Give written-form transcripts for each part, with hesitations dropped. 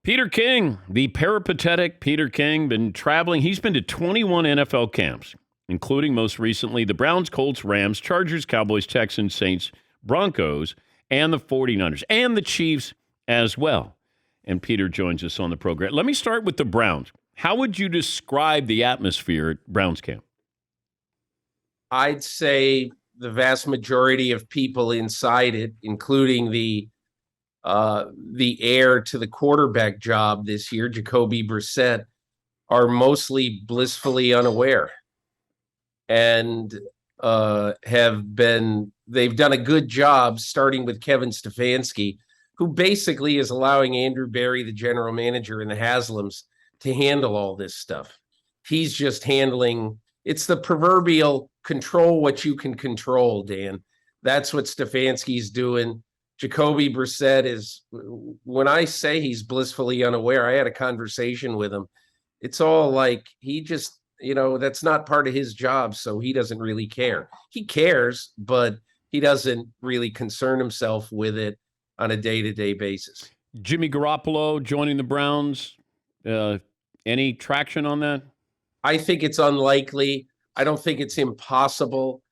Peter King, the peripatetic Peter King, been traveling. He's been to 21 NFL camps, including most recently the Browns, Colts, Rams, Chargers, Cowboys, Texans, Saints, Broncos, and the 49ers, and the Chiefs as well. And Peter joins us on the program. Let me start with the Browns. How would you describe the atmosphere at Browns camp? I'd say the vast majority of people inside it, including the heir to the quarterback job this year, Jacoby Brissett, are mostly blissfully unaware and they've done a good job, starting with Kevin Stefanski, who basically is allowing Andrew Berry, the general manager, and the Haslams to handle all this stuff. He's just handling, it's the proverbial control what you can control, Dan. That's what Stefanski's doing. Jacoby Brissett is, when I say he's blissfully unaware, I had a conversation with him. It's all like he just, that's not part of his job, so he doesn't really care. He cares, but he doesn't really concern himself with it on a day-to-day basis. Jimmy Garoppolo joining the Browns, any traction on that? I think it's unlikely. I don't think it's impossible.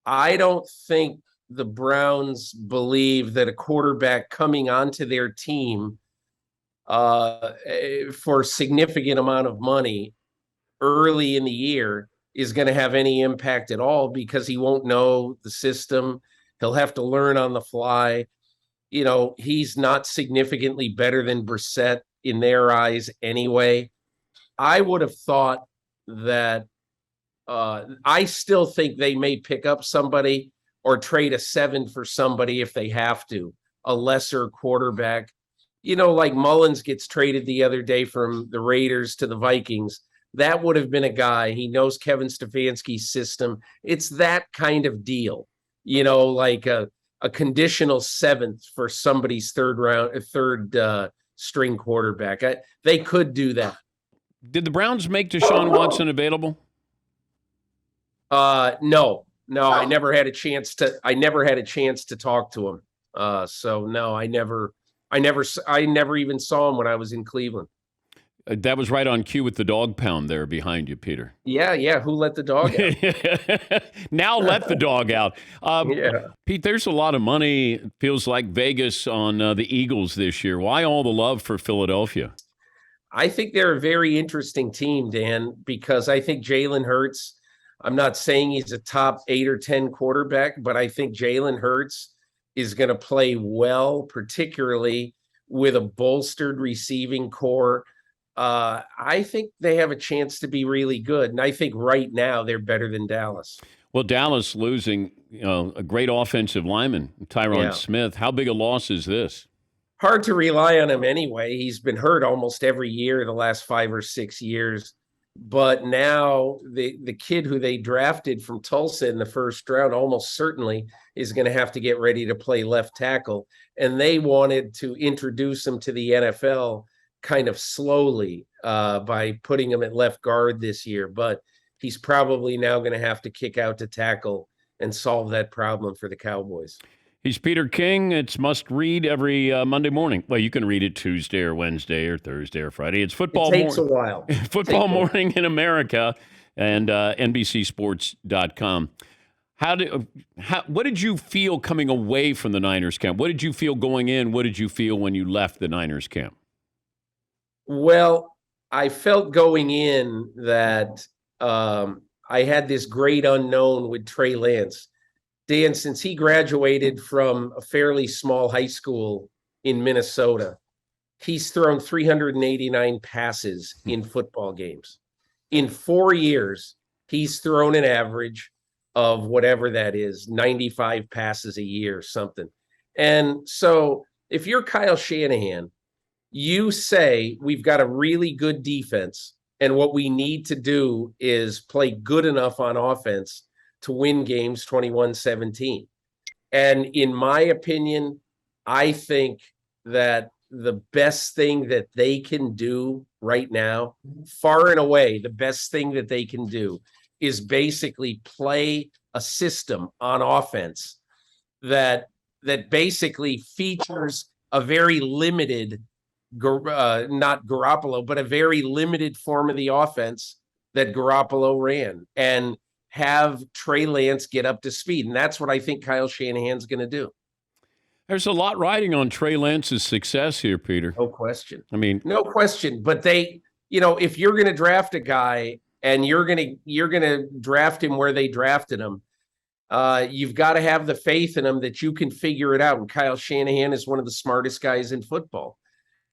I don't think the Browns believe that a quarterback coming onto their team for a significant amount of money early in the year is going to have any impact at all, because he won't know the system. He'll have to learn on the fly. He's not significantly better than Brissett in their eyes anyway. I would have thought that I still think they may pick up somebody or trade a 7 for somebody if they have to, a lesser quarterback. Like Mullins gets traded the other day from the Raiders to the Vikings. That would have been a guy. He knows Kevin Stefanski's system. It's that kind of deal, like a conditional 7th for somebody's third string quarterback. They could do that. Did the Browns make Deshaun Watson available? No, I never had a chance to talk to him. So no, I never even saw him when I was in Cleveland. That was right on cue with the dog pound there behind you, Peter. Yeah. Who let the dog out? Now let the dog out. Yeah. Pete, there's a lot of money, it feels like, Vegas on the Eagles this year. Why all the love for Philadelphia? I think they're a very interesting team, Dan, because I think Jalen Hurts, I'm not saying he's a top 8 or 10 quarterback, but I think Jalen Hurts is going to play well, particularly with a bolstered receiving core. I think they have a chance to be really good. And I think right now they're better than Dallas. Well, Dallas losing, a great offensive lineman, Tyron Smith. How big a loss is this? Hard to rely on him anyway. He's been hurt almost every year the last 5 or 6 years. But now the kid who they drafted from Tulsa in the first round almost certainly is going to have to get ready to play left tackle. And they wanted to introduce him to the NFL kind of slowly by putting him at left guard this year. But he's probably now going to have to kick out to tackle and solve that problem for the Cowboys. He's Peter King. It's must read every Monday morning. Well, you can read it Tuesday or Wednesday or Thursday or Friday. It's football. It takes a while. Football morning in America, and NBCSports.com. What did you feel coming away from the Niners camp? What did you feel going in? What did you feel when you left the Niners camp? Well, I felt going in that I had this great unknown with Trey Lance. Dan, since he graduated from a fairly small high school in Minnesota, he's thrown 389 passes in football games. In 4 years, he's thrown an average of whatever that is, 95 passes a year, something. And so if you're Kyle Shanahan, you say we've got a really good defense, and what we need to do is play good enough on offense to win games 21-17. And in my opinion, I think that the best thing that they can do right now, far and away, the best thing that they can do is basically play a system on offense that basically features a very limited not Garoppolo, but a very limited form of the offense that Garoppolo ran, and have Trey Lance get up to speed. And that's what I think Kyle Shanahan's going to do. There's a lot riding on Trey Lance's success here, Peter. No question. I mean, no question. But if you're going to draft a guy and you're going to draft him where they drafted him, you've got to have the faith in him that you can figure it out. And Kyle Shanahan is one of the smartest guys in football.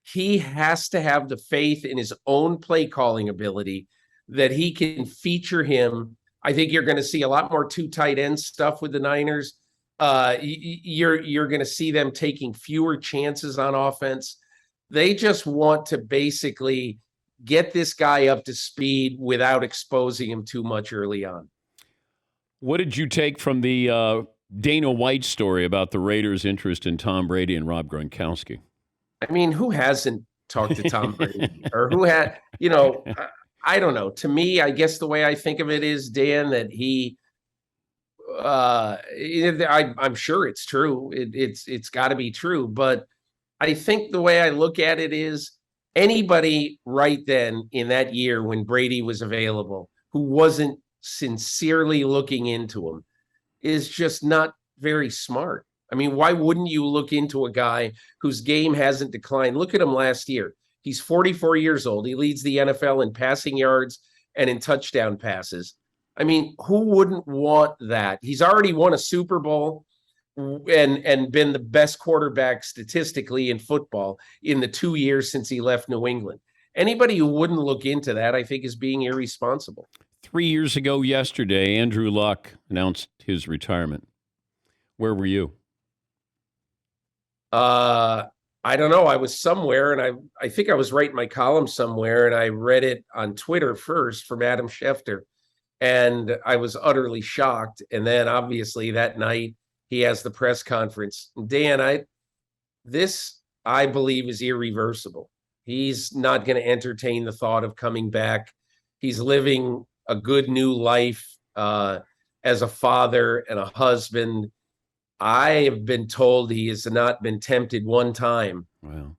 He has to have the faith in his own play calling ability that he can feature him. I think you're going to see a lot more 2 tight end stuff with the Niners. You're going to see them taking fewer chances on offense. They just want to basically get this guy up to speed without exposing him too much early on. What did you take from the Dana White story about the Raiders' interest in Tom Brady and Rob Gronkowski? I mean, who hasn't talked to Tom Brady? Or who had, I don't know. To me, I guess the way I think of it is, Dan, that I'm sure it's true. It's got to be true. But I think the way I look at it is, anybody right then in that year when Brady was available who wasn't sincerely looking into him is just not very smart. I mean, why wouldn't you look into a guy whose game hasn't declined? Look at him last year. He's 44 years old. He leads the NFL in passing yards and in touchdown passes. I mean, who wouldn't want that? He's already won a Super Bowl and been the best quarterback statistically in football in the 2 years since he left New England. Anybody who wouldn't look into that, I think, is being irresponsible. 3 years ago yesterday, Andrew Luck announced his retirement. Where were you? I don't know. I was somewhere, and I think I was writing my column somewhere, and I read it on Twitter first from Adam Schefter, and I was utterly shocked. And then, obviously, that night he has the press conference. Dan, this I believe is irreversible. He's not going to entertain the thought of coming back. He's living a good new life as a father and a husband. I have been told he has not been tempted one time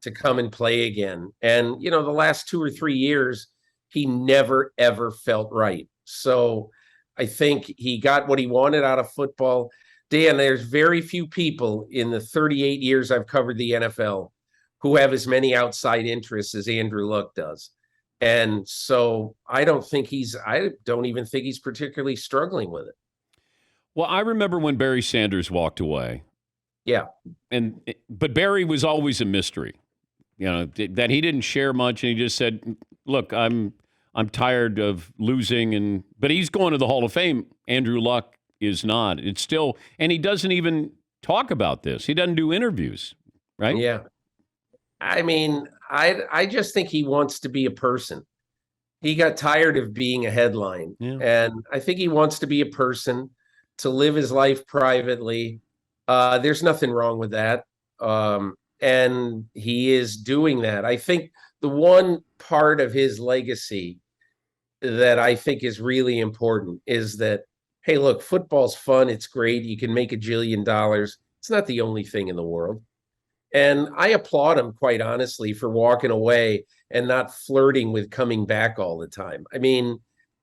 to come and play again. And, the last 2 or 3 years, he never, ever felt right. So I think he got what he wanted out of football. Dan, there's very few people in the 38 years I've covered the NFL who have as many outside interests as Andrew Luck does. And so I don't even think he's particularly struggling with it. Well, I remember when Barry Sanders walked away. Yeah. But Barry was always a mystery. That he didn't share much, and he just said, "Look, I'm tired of losing," but he's going to the Hall of Fame. Andrew Luck is not. It's still, and he doesn't even talk about this. He doesn't do interviews, right? Yeah. I mean, I just think he wants to be a person. He got tired of being a headline. Yeah. And I think he wants to be a person, to live his life privately. There's nothing wrong with that. And he is doing that. I think the one part of his legacy that I think is really important is that, hey, look, football's fun. It's great. You can make $1 jillion. It's not the only thing in the world. And I applaud him, quite honestly, for walking away and not flirting with coming back all the time. I mean,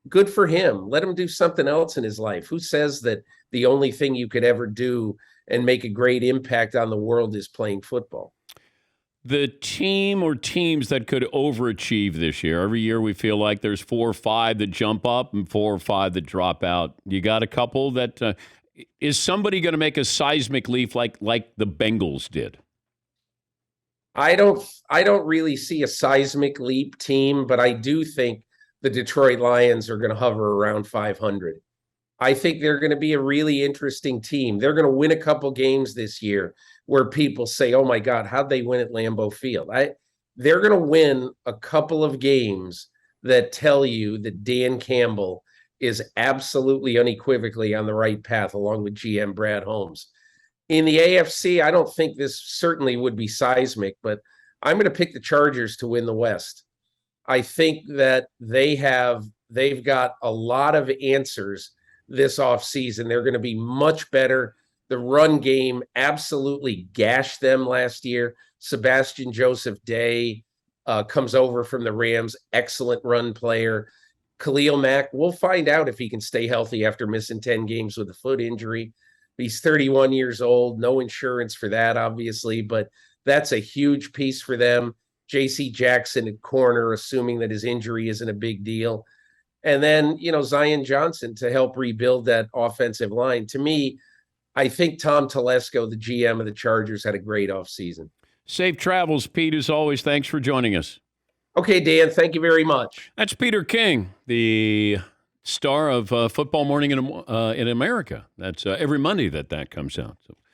good for him. Let him do something else in his life. Who says that the only thing you could ever do and make a great impact on the world is playing football? The team or teams that could overachieve this year. Every year we feel like there's 4 or 5 that jump up and 4 or 5 that drop out. You got a couple that is somebody going to make a seismic leap like the Bengals did? I don't really see a seismic leap team, but I do think the Detroit Lions are going to hover around 500. I think they're going to be a really interesting team. They're going to win a couple games this year where people say, oh my God, how'd they win at Lambeau Field? They're going to win a couple of games that tell you that Dan Campbell is absolutely unequivocally on the right path, along with GM Brad Holmes. In the AFC, I don't think this certainly would be seismic, but I'm going to pick the Chargers to win the West. I think that they've got a lot of answers this offseason. They're going to be much better. The run game absolutely gashed them last year. Sebastian Joseph Day comes over from the Rams, excellent run player. Khalil Mack, we'll find out if he can stay healthy after missing 10 games with a foot injury. He's 31 years old, no insurance for that, obviously, but that's a huge piece for them. J.C. Jackson at corner, assuming that his injury isn't a big deal. And then, Zion Johnson to help rebuild that offensive line. To me, I think Tom Telesco, the GM of the Chargers, had a great offseason. Safe travels, Pete, as always. Thanks for joining us. Okay, Dan, thank you very much. That's Peter King, the star of Football Morning in America. That's every Monday that comes out. So